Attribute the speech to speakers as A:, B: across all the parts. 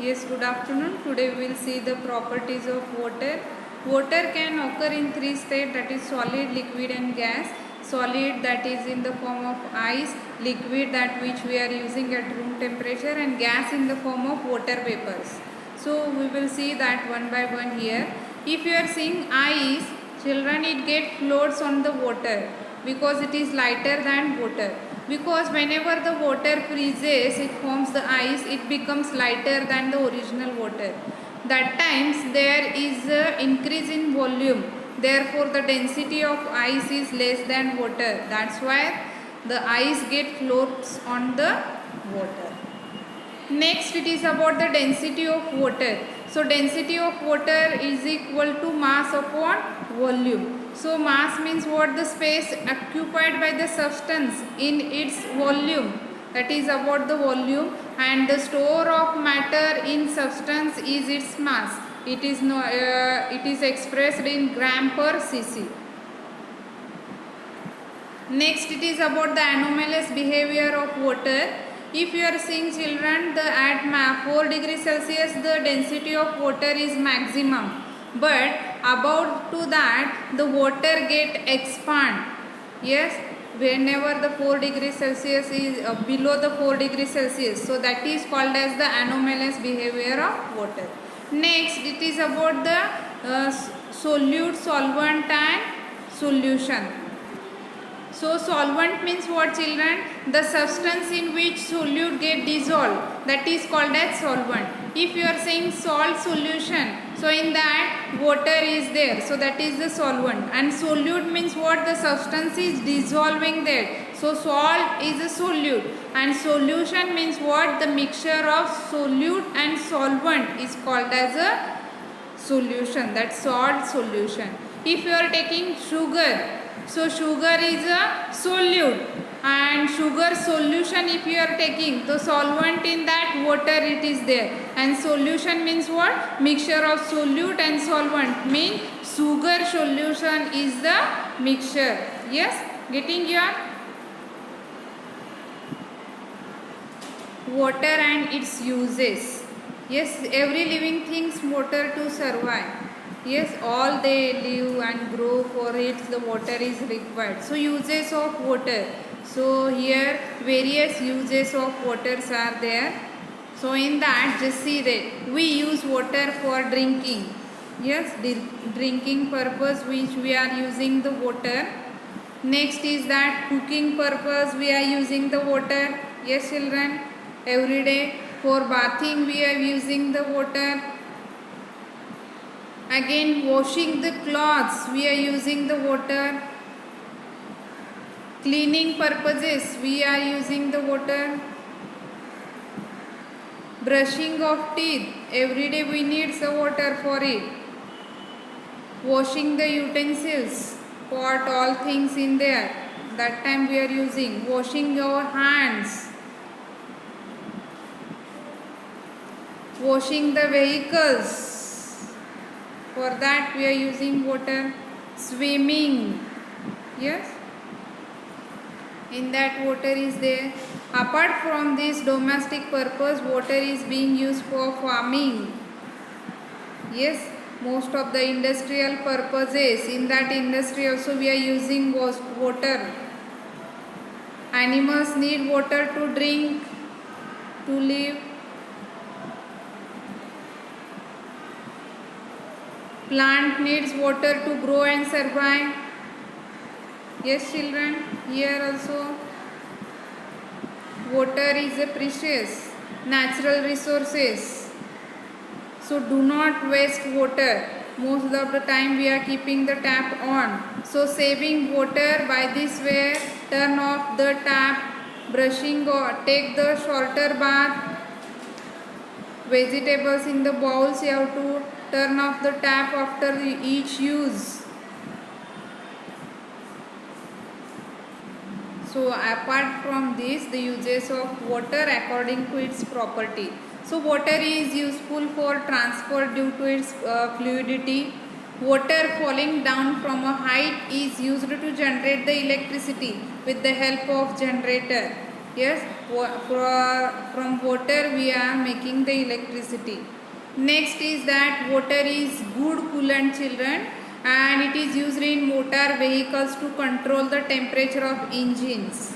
A: Yes, good afternoon. Today we will see the properties of water. Water can occur in three states, that is solid, liquid and gas. Solid, that is in the form of ice, liquid, that which we are using at room temperature, and gas in the form of water vapors. So we will see that one by one here. If you are seeing ice, children, it get floats on the water because it is lighter than water. Because whenever the water freezes, it forms the ice, it becomes lighter than the original water. That times there is an increase in volume, therefore the density of ice is less than water. That's why the ice get floats on the water. Next, it is about the density of water. So density of water is equal to mass upon volume. So mass means what? The space occupied by the substance in its volume, that is about the volume, and the store of matter in substance is its mass. It is expressed in gram per cc. Next, it is about the anomalous behavior of water. If you are seeing children, at 4 degrees Celsius the density of water is maximum, but about to that the water get expand. Yes, whenever the 4 degrees Celsius is below the 4 degrees Celsius, so that is called as the anomalous behavior of water. Next, it is about the solute, solvent and solution. So solvent means what, children? The substance in which solute get dissolved, that is called as solvent. If you are saying salt solution, so in that water is there, so that is the solvent. And solute means what? The substance is dissolving there, so salt is a solute. And solution means what? The mixture of solute and solvent is called as a solution, that's salt solution. If you are taking sugar, so sugar is a solute, and sugar solution if you are taking, the solvent in that water it is there. And solution means what? Mixture of solute and solvent, mean sugar solution is the mixture. Yes, getting your water and its uses. Yes, every living thing's water to survive. Yes, all they live and grow, for it the water is required. So uses of water. So here various uses of waters are there. So in that, just see that we use water for drinking. Yes, the drinking purpose which we are using the water. Next is that cooking purpose we are using the water. Yes, children, every day. For bathing we are using the water. Again, washing the clothes we are using the water. Cleaning purposes we are using the water. Brushing of teeth, every day we need the water for it. Washing the utensils, pot, all things in there, that time we are using. Washing our hands. Washing the vehicles, for that we are using water. Swimming, yes, in that water is there. Apart from this domestic purpose, water is being used for farming. Yes, most of the industrial purposes, in that industry also we are using water. Animals need water to drink, to live. Plant needs water to grow and survive. Yes, children, here also water is a precious natural resources. So do not waste water. Most of the time we are keeping the tap on. So saving water by this way, turn off the tap, brushing or take the shorter bath. Vegetables in the bowls you have to turn off the tap after each use. So apart from this, the uses of water according to its property. So water is useful for transport due to its fluidity. Water falling down from a height is used to generate the electricity with the help of generator. Yes, from water we are making the electricity. Next is that water is good coolant, children, and it is used in motor vehicles to control the temperature of engines.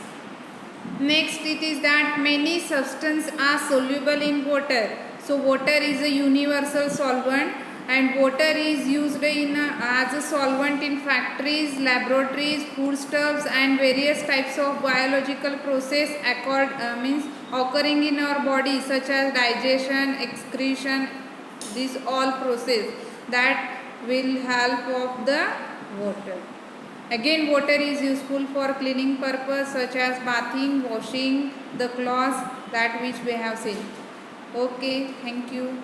A: Next it is that many substances are soluble in water. So water is a universal solvent, and water is used as a solvent in factories, laboratories, foodstuffs, and various types of biological process occurring in our body, such as digestion, excretion. These all process that will help of the water. Again, water is useful for cleaning purpose, such as bathing, washing the clothes, that which we have seen. Okay, thank you.